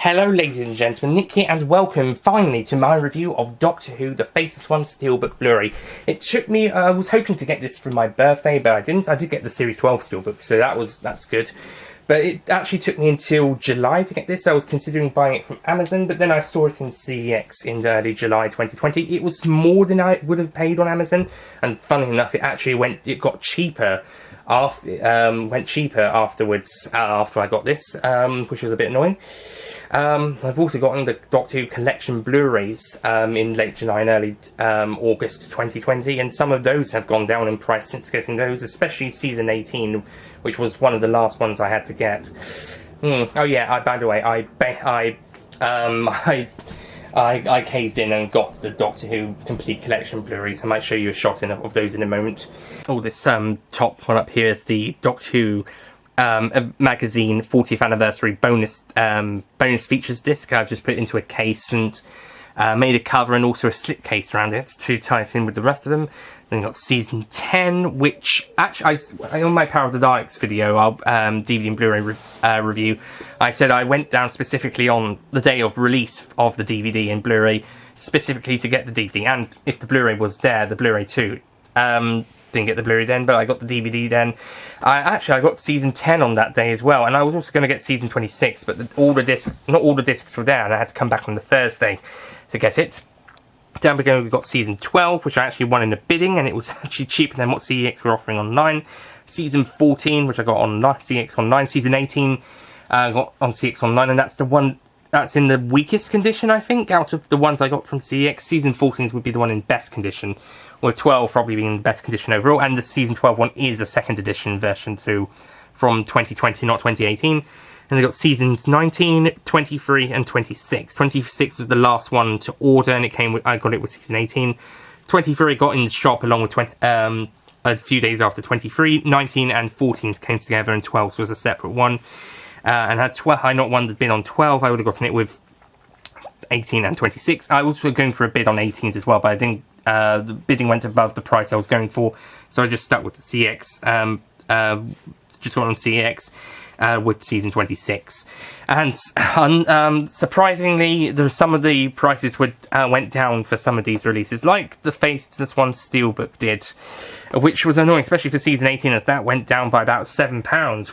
Hello ladies and gentlemen, Nick here and welcome finally to my review of Doctor Who, the Faceless One Steelbook Blu-ray. It took me, I was hoping to get this for my birthday, but I didn't. I did get the Series 12 Steelbook, so that's good. But it actually took me until July to get this. I was considering buying it from Amazon, but then I saw it in CEX in early July 2020. It was more than I would have paid on Amazon, and funny enough, it got cheaper. Went cheaper afterwards after I got this, which was a bit annoying. I've also gotten the Doctor Who collection Blu-rays in late July and early August 2020, and some of those have gone down in price since getting those, especially season 18, which was one of the last ones I had to get. Oh yeah, by the way, I caved in and got the Doctor Who complete collection Blu-rays. I might show you a shot of those in a moment. Oh, this top one up here is the Doctor Who magazine 40th anniversary bonus features disc. I've just put it into a case and made a cover and also a slip case around it to tie it in with the rest of them. Then we've got season 10, which actually on my Power of the Daleks video, our DVD and Blu-ray review, I said I went down specifically on the day of release of the DVD and Blu-ray specifically to get the DVD, and if the Blu-ray was there, the Blu-ray too. Didn't get the Blu-ray then, but I got the DVD then. I got season 10 on that day as well, and I was also going to get season 26, but not all the discs were there, and I had to come back on the Thursday to get it. Down below we've got season 12, which I actually won in a bidding, and it was actually cheaper than what CEX were offering online. Season 14, which I got on CEX Online. Season 18, I got on CEX Online, and that's the one that's in the weakest condition, I think, out of the ones I got from CEX. Season 14 would be the one in best condition, with 12 probably being in the best condition overall, and the season 12 one is a second edition version, so from 2020, not 2018. And they got seasons 19, 23, and 26. 26 was the last one to order, and I got it with season 18. 23 got in the shop along with a few days after 23. 19 and 14 came together, and 12 was a separate one. And had 12, I not one that bid on 12, I would have gotten it with 18 and 26. I was going for a bid on 18s as well, but I think the bidding went above the price I was going for, so I just stuck with the CX. Just got on CX. With season 26, and surprisingly, some of the prices went down for some of these releases, like the Faceless One Steelbook did, which was annoying, especially for season 18, as that went down by about £7,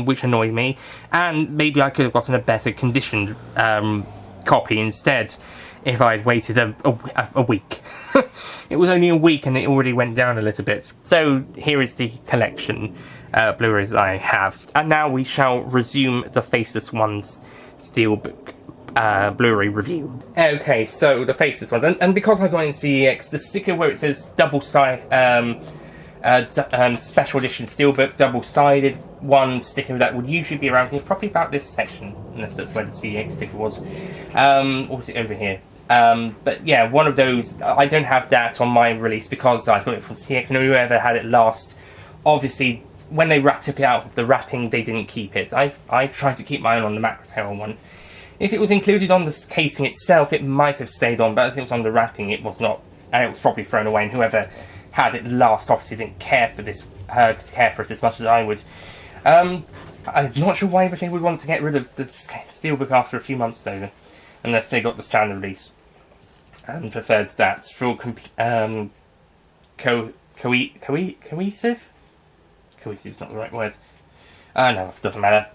which annoyed me. And maybe I could have gotten a better conditioned copy instead if I'd waited a week. It was only a week and it already went down a little bit. So here is the collection Blu-rays I have. And now we shall resume the Faceless One's Steelbook Blu-ray review. Okay, so the Faceless ones, and because I got in CEX, the sticker where it says double-sided special edition Steelbook, double-sided one sticker that would usually be around here, probably about this section, unless that's where the CEX sticker was. Or was it over here? But yeah, one of those. I don't have that on my release because I got it from CX, and whoever had it last, obviously, when they took it out of the wrapping, they didn't keep it. I tried to keep mine on the Macroterror one. If it was included on the casing itself, it might have stayed on, but as it was on the wrapping, it was not, and it was probably thrown away, and whoever had it last obviously didn't care for it as much as I would. I'm not sure why they would want to get rid of the Steelbook after a few months though, unless they got the standard release and preferred that for cohesive? Cohesive is not the right word. No, it doesn't matter.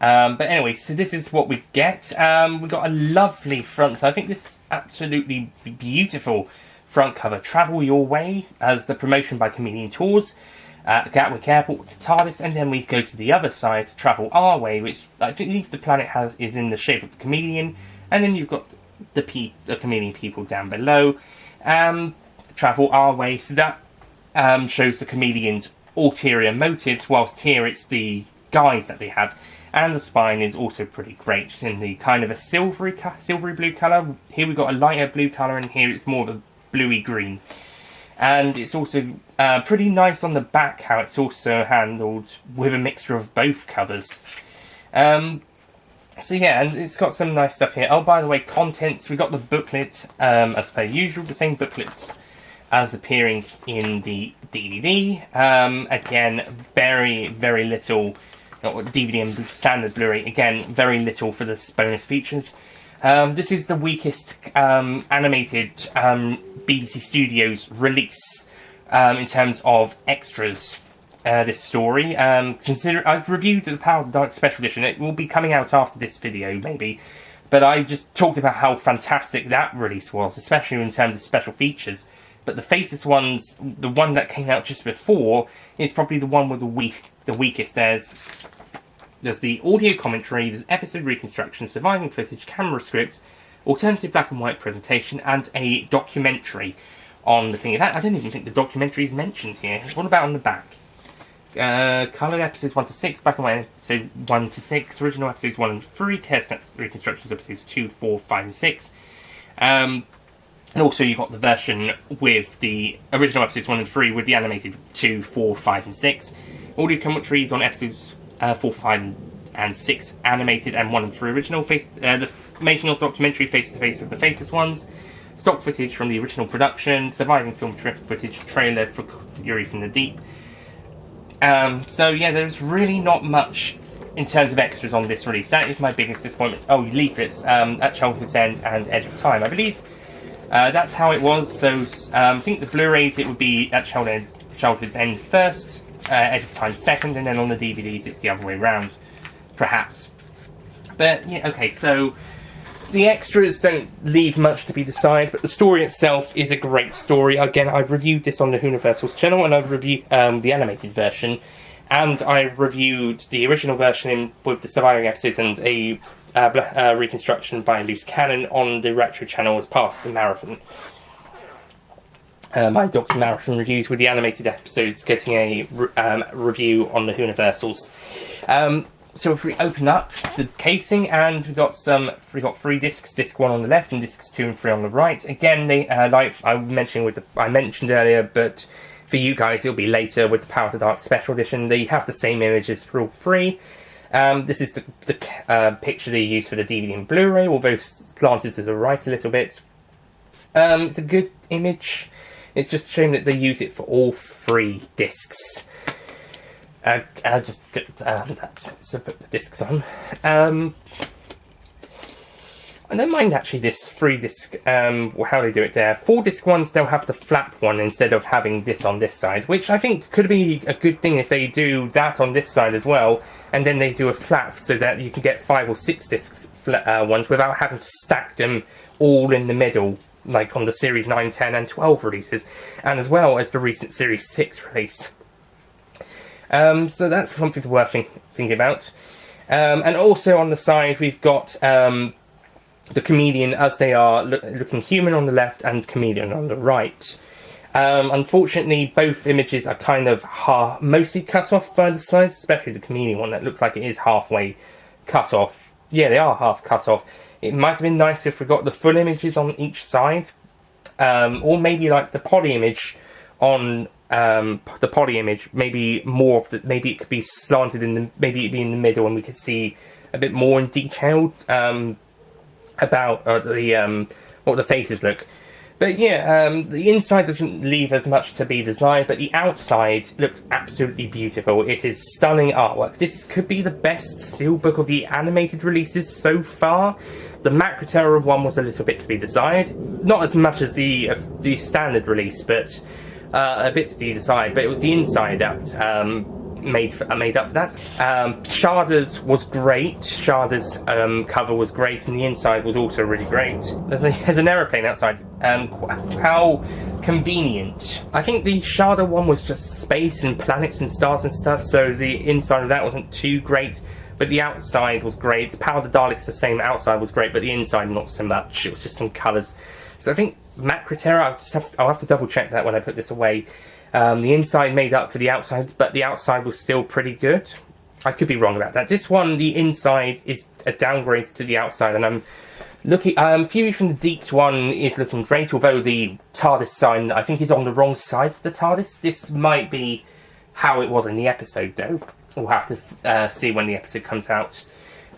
But anyway, so this is what we get. We got a lovely front. I think this is absolutely beautiful front cover. Travel Your Way as the promotion by Chameleon Tours. Gatwick Airport with the TARDIS, and then we go to the other side to Travel Our Way, which I believe the planet is in the shape of the chameleon, and then you've got the chameleon people down below. Travel Our Way, so that shows the chameleon's ulterior motives, whilst here it's the guise that they have, and the spine is also pretty great in the kind of a silvery blue colour. Here we've got a lighter blue colour, and here it's more of a bluey green. And it's also pretty nice on the back how it's also handled with a mixture of both covers. So yeah, and it's got some nice stuff here. Oh, by the way, contents, we got the booklet as per usual, the same booklets as appearing in the DVD. Again, very, very little DVD and standard Blu-ray. Again, very little for the bonus features. This is the weakest animated BBC Studios release in terms of extras. This story. Consider I've reviewed the Power of the Dark Special Edition. It will be coming out after this video, maybe. But I just talked about how fantastic that release was, especially in terms of special features. But the Faceless ones, the one that came out just before, is probably the one with the weakest. There's the audio commentary, there's episode reconstruction, surviving footage, camera scripts, alternative black and white presentation, and a documentary on the thing. I don't even think the documentary is mentioned here. What about on the back? Coloured episodes 1 to 6, black and white episode 1 to 6, original episodes 1 and 3, care sets reconstructions episodes 2, 4, 5 and 6. And also you've got the version with the original episodes 1 and 3 with the animated 2, 4, 5 and 6. Audio commentaries on episodes 4, 5 and 6 animated and 1 and 3 original. The making of documentary face-to-face of the Faceless ones. Stock footage from the original production. Surviving film footage trailer for Fury from the Deep. So yeah, there's really not much in terms of extras on this release. That is my biggest disappointment. Oh, leaflets at Childhood's End and Edge of Time, I believe. That's how it was. So I think the Blu-rays it would be at Childhood's End first, Edge of Time second, and then on the DVDs it's the other way around, perhaps. But yeah, okay. So the extras don't leave much to be desired, but the story itself is a great story. Again, I've reviewed this on the Universal's channel, and I've reviewed the animated version, and I reviewed the original version with the surviving episodes and a reconstruction by Loose Cannon on the Retro channel as part of the marathon. My Dr. Marathon reviews with the animated episodes getting a review on the Universals. So if we open up the casing, and we got 3 discs, disc 1 on the left and discs 2 and 3 on the right. Again, they like I mentioned earlier, but for you guys it'll be later with the Power of the Dark Special Edition. They have the same images for all 3. This is the picture they use for the DVD and Blu-ray, although slanted to the right a little bit. It's a good image. It's just a shame that they use it for all 3 discs. I'll just get that, so put the discs on. I don't mind actually this 3-disc, how they do it there. 4-disc ones, they'll have the flap one instead of having this on this side, which I think could be a good thing if they do that on this side as well, and then they do a flap so that you can get 5 or 6 disc ones without having to stack them all in the middle, like on the Series 9, 10 and 12 releases, and as well as the recent Series 6 release. So that's something worth thinking about. And also on the side we've got the comedian as they are looking human on the left and comedian on the right. Unfortunately, both images are kind of mostly cut off by the sides, especially the comedian one that looks like it is halfway cut off. Yeah, they are half cut off. It might have been nice if we got the full images on each side, or maybe like the poly image on the poly image. Maybe more of the. Maybe it could be slanted maybe it'd be in the middle, and we could see a bit more in detail about what the faces look. But yeah, the inside doesn't leave as much to be desired, but the outside looks absolutely beautiful. It is stunning artwork. This could be the best Steelbook of the animated releases so far. The Macroterror one was a little bit to be desired. Not as much as the standard release, but a bit to be desired. But it was the inside that made up for that. Sharda's was great. Sharda's cover was great, and the inside was also really great. There's an aeroplane outside. How convenient. I think the Sharda one was just space and planets and stars and stuff, so the inside of that wasn't too great, but the outside was great. Power of the Daleks, the same, outside was great, but the inside not so much. It was just some colours. So I think Macroterror, I'll have to double check that when I put this away. The inside made up for the outside, but the outside was still pretty good. I could be wrong about that. This one, the inside is a downgrade to the outside, and I'm looking. Fury from the Deep one is looking great, although the TARDIS sign I think is on the wrong side of the TARDIS. This might be how it was in the episode, though. We'll have to see when the episode comes out.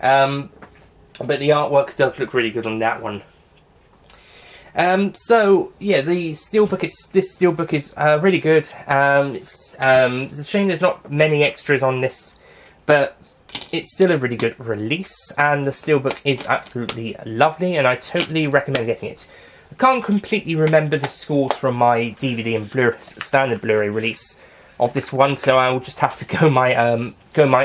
But the artwork does look really good on that one. So yeah, this Steelbook is really good. It's a shame there's not many extras on this, but it's still a really good release, and the Steelbook is absolutely lovely, and I totally recommend getting it. I can't completely remember the scores from my DVD and standard Blu-ray release of this one, so I will just have to go my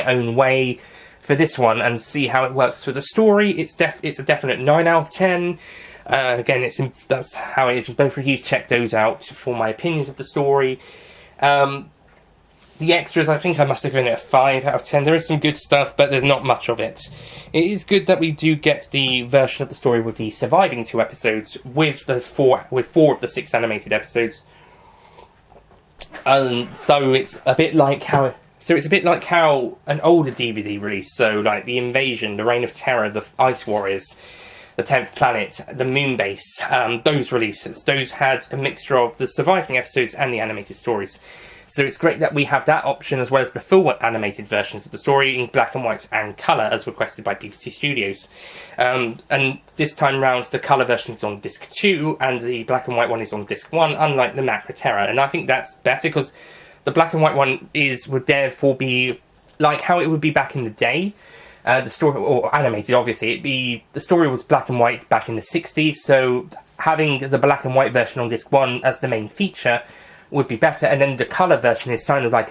own way for this one and see how it works for the story. It's a definite 9 out of 10. Again, that's how it is in both reviews. Check those out for my opinions of the story. The extras, I think I must have given it a 5 out of 10. There is some good stuff, but there's not much of it. It is good that we do get the version of the story with the surviving 2 episodes, with 4 of the 6 animated episodes. So it's a bit like how an older DVD release, so like The Invasion, The Reign of Terror, The Ice Warriors, The 10th Planet, The Moon Base, those releases, those had a mixture of the surviving episodes and the animated stories. So it's great that we have that option, as well as the full animated versions of the story in black and white and colour, as requested by BBC Studios. And this time round, the colour version is on disc 2, and the black and white one is on disc 1, unlike the Macra Terror. And I think that's better, because the black and white one would therefore be like how it would be back in the day. The story, or animated, obviously, the story was black and white back in the 60s, so having the black and white version on disc 1 as the main feature would be better, and then the colour version is kind of like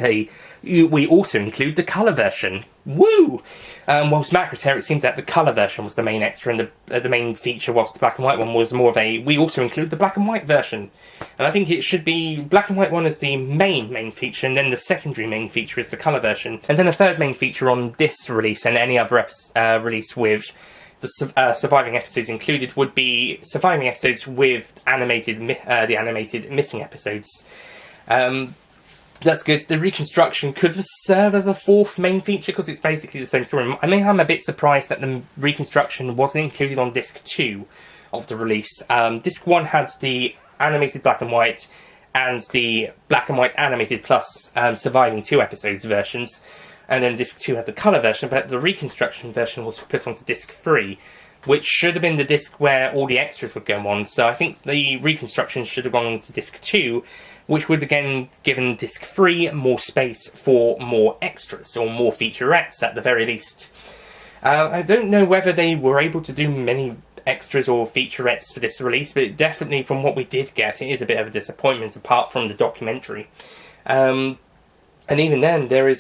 we also include the colour version. Woo! Whilst Macra Terror, it seemed that the colour version was the main extra, and the main feature, whilst the black and white one was more of we also include the black and white version. And I think it should be black and white one as the main feature, and then the secondary main feature is the colour version. And then a third main feature on this release, and any other release with the surviving episodes included, would be surviving episodes with the animated missing episodes. That's good. The reconstruction could serve as a 4th main feature, because it's basically the same story. I'm a bit surprised that the reconstruction wasn't included on disc 2 of the release. Disc 1 had the animated black and white and the black and white animated plus surviving 2 episodes versions. And then disc 2 had the colour version, but the reconstruction version was put onto disc 3, which should have been the disc where all the extras would go on. So I think the reconstruction should have gone to disc 2, which would again given disc 3 more space for more extras, or more featurettes at the very least. I don't know whether they were able to do many extras or featurettes for this release, but definitely from what we did get, it is a bit of a disappointment, apart from the documentary. And even then, they're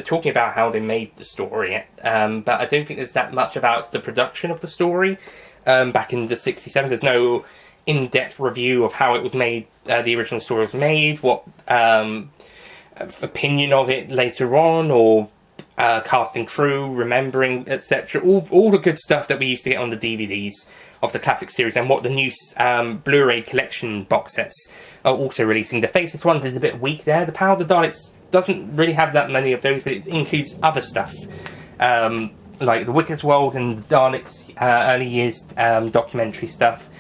talking about how they made the story, but I don't think there's that much about the production of the story. Back in the 67, there's no in-depth review of how it was made, the original story was made, what opinion of it later on, or cast and crew, remembering, etc. All the good stuff that we used to get on the DVDs of the classic series, and what the new Blu-ray collection box sets are also releasing. The Faceless ones is a bit weak there. The Power of the Daleks doesn't really have that many of those, but it includes other stuff, like the Wicker's World and the Daleks early years documentary stuff,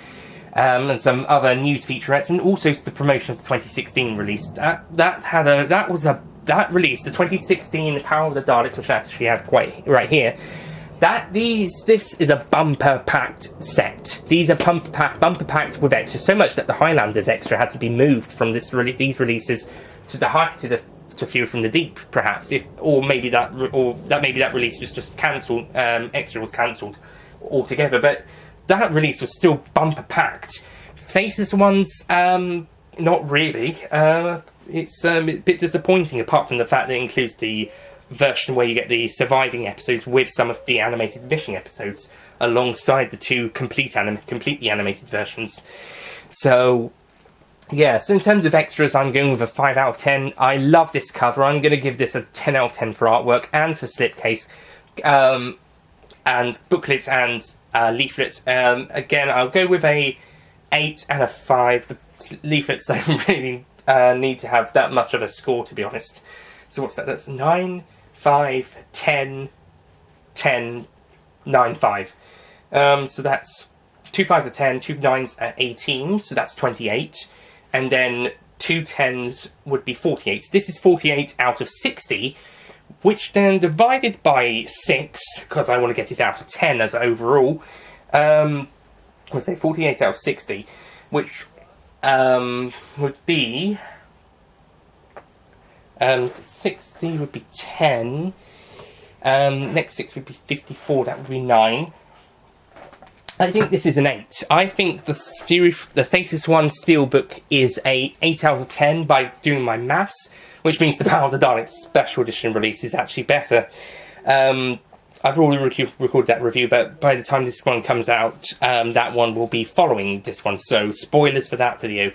and some other news featurettes, and also the promotion of the 2016 release. That release, the 2016 Power of the Daleks, which I actually have quite right here. This is a bumper-packed set. These are bumper-packed with extras, so much that the Highlanders extra had to be moved from these releases to Fear from the Deep, perhaps, or maybe that release was just cancelled. Extra was cancelled altogether, but that release was still bumper-packed. Faceless ones, not really. It's a bit disappointing, apart from the fact that it includes the version where you get the surviving episodes with some of the animated missing episodes alongside the 2 completely animated versions. So yeah, so in terms of extras, I'm going with a 5 out of 10. I love this cover. I'm going to give this a 10 out of 10 for artwork and for slipcase, and booklets and leaflets. Again, I'll go with a 8 and a 5. The leaflets don't really need to have that much of a score, to be honest. So what's that? That's 9, 5, 10, 10, 9, 5. So that's 2 5s are 10, 2 9s are 18, so that's 28. And then 2 10s would be 48. This is 48 out of 60, which then divided by 6, because I want to get it out of 10 as overall, I'll say 48 out of 60, which would be 60 would be 10. Next 6 would be 54, that would be 9. I think this is an 8. I think the Faceless One Steelbook is a 8 out of 10 by doing my maths, which means the Power of the Daleks Special Edition release is actually better. I've already recorded that review, but by the time this one comes out, that one will be following this one, so spoilers for that video.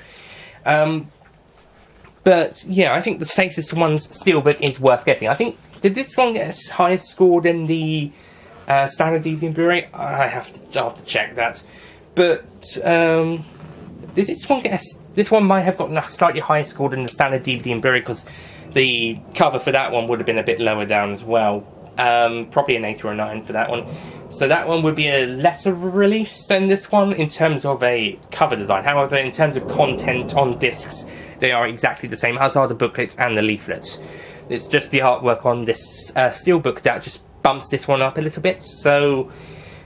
But yeah, I think the Faceless One's Steelbook is worth getting. I think, did this one get a higher score than the standard DVD and Blu-ray? I'll have to check that. But does this one get this one might have gotten a slightly higher score than the standard DVD and Blu-ray, because the cover for that one would have been a bit lower down as well. Probably an 8 or a 9 for that one. So that one would be a lesser release than this one in terms of a cover design. However, in terms of content on discs, they are exactly the same, as are the booklets and the leaflets. It's just the artwork on this Steelbook that just bumps this one up a little bit. So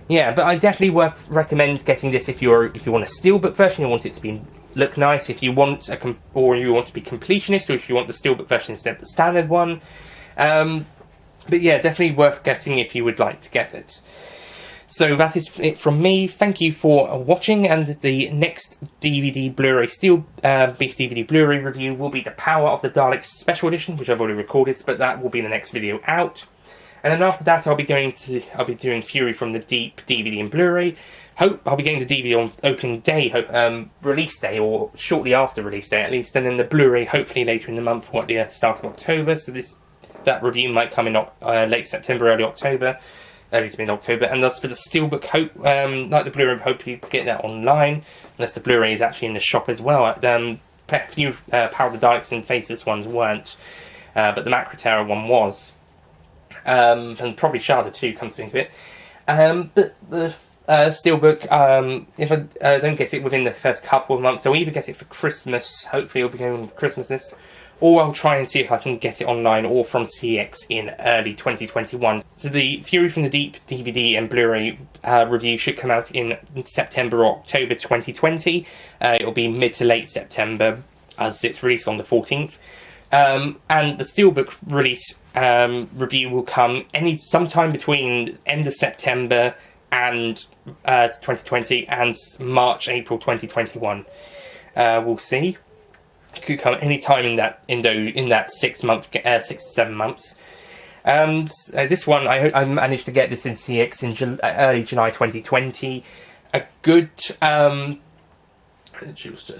yeah, but I definitely recommend getting this if you want a Steelbook version, you want it to look nice, if you want or you want to be completionist, or if you want the Steelbook version instead of the standard one. But yeah, definitely worth getting if you would like to get it. So that is it from me. Thank you for watching, and the next DVD Blu-ray Beef DVD Blu-ray review will be the Power of the Daleks Special Edition, which I've already recorded, but that will be the next video out. And then after that, I'll be doing Fury from the Deep DVD and Blu-ray. I'll be getting the DVD on opening day, release day, or shortly after release day at least, and then the Blu-ray hopefully later in the month, or at the start of October. So that review might come in late September, early October. Early to mid-October, and thus for the Steelbook, like the Blu-ray, hopefully to get that online, unless the Blu-ray is actually in the shop as well. A few Power of the Daleks and Faceless ones weren't, but the Macro Terror one was, and probably Shada too, come to think of it. But the Steelbook, if I don't get it within the first couple of months, I'll either get it for Christmas, hopefully it'll be going on the Christmas list, or I'll try and see if I can get it online or from CX in early 2021. So the Fury from the Deep DVD and Blu-ray review should come out in September or October 2020. It'll be mid to late September, as it's released on the 14th. And the Steelbook release review will come sometime between end of September and 2020 and March, April 2021. We'll see. Could come any time in that 6 to 7 months. This one I managed to get this in CX in early July 2020. A good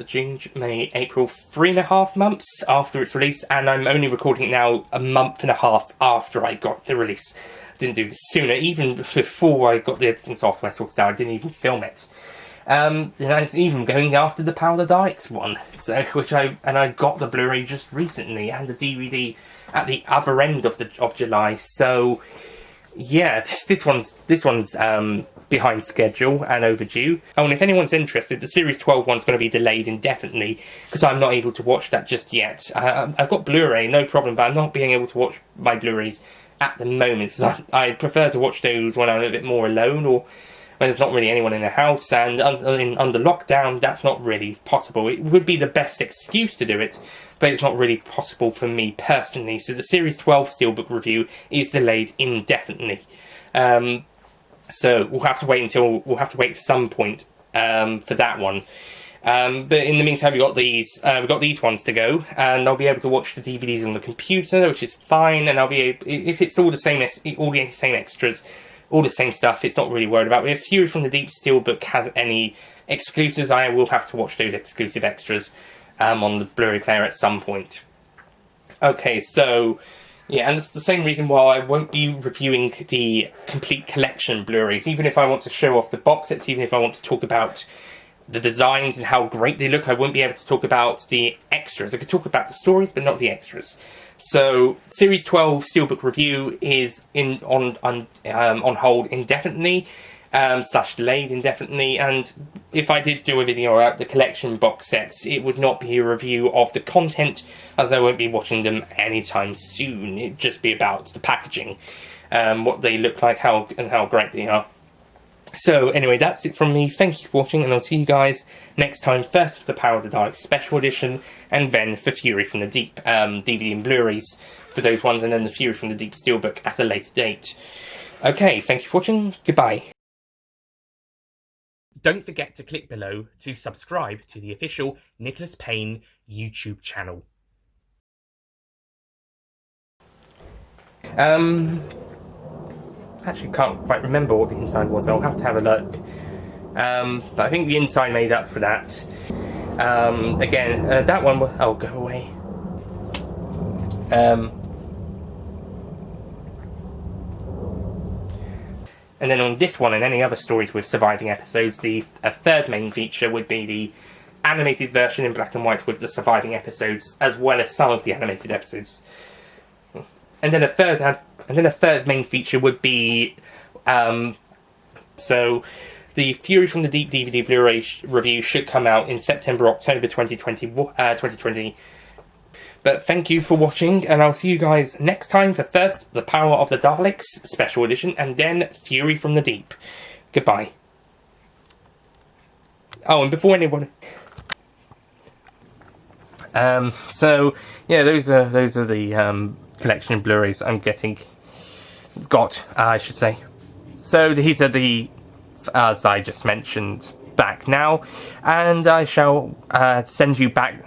June, May, April, 3.5 months after its release, and I'm only recording it now a month and a half after I got the release. I didn't do this sooner, even before I got the editing software sorted out. I didn't even film it. And it's even going after the Power of the Daleks one, so I got the Blu-ray just recently and the DVD at the other end of July. So yeah, this one's behind schedule and overdue. Oh, and if anyone's interested, the Series 12 one's going to be delayed indefinitely because I'm not able to watch that just yet. I've got Blu-ray, no problem, but I'm not being able to watch my Blu-rays at the moment because I prefer to watch those when I'm a bit more alone or when there's not really anyone in the house, and under lockdown, that's not really possible. It would be the best excuse to do it, but it's not really possible for me personally. So the Series 12 Steelbook review is delayed indefinitely. So we'll have to wait for some point for that one. But in the meantime, we've got these ones to go, and I'll be able to watch the DVDs on the computer, which is fine. And I'll be able, if it's all the same extras. All the same stuff, it's not really worried about. If Fury from the Deep Steelbook has any exclusives, I will have to watch those exclusive extras on the Blu-ray player at some point. Okay, so yeah, and it's the same reason why I won't be reviewing the complete collection Blu-rays. Even if I want to show off the box sets, even if I want to talk about the designs and how great they look, I won't be able to talk about the extras. I could talk about the stories, but not the extras. So, Series 12 Steelbook review is on hold indefinitely, / delayed indefinitely, and if I did do a video about the collection box sets, it would not be a review of the content, as I won't be watching them anytime soon. It'd just be about the packaging, what they look like, how great they are. So anyway, that's it from me. Thank you for watching, and I'll see you guys next time. First for the Power of the Daleks Special Edition, and then for Fury from the Deep DVD and Blu-rays for those ones, and then the Fury from the Deep Steelbook at a later date. Okay, thank you for watching, goodbye. Don't forget to click below to subscribe to the official Nicholas Payne YouTube channel. Actually can't quite remember what the inside was, I'll have to have a look. But I think the inside made up for that. Again, that one will... Oh, go away. And then on this one and any other stories with surviving episodes, the third main feature would be the animated version in black and white with the surviving episodes, as well as some of the animated episodes. And then a third main feature would be, so the Fury from the Deep DVD Blu-ray review should come out in September, October 2020. But thank you for watching, and I'll see you guys next time for first The Power of the Daleks Special Edition, and then Fury from the Deep. Goodbye. Oh, and before anyone... so, yeah, those are the, collection of Blu-rays I'm got, I should say. So these are the, as I just mentioned, back now, and I shall send you back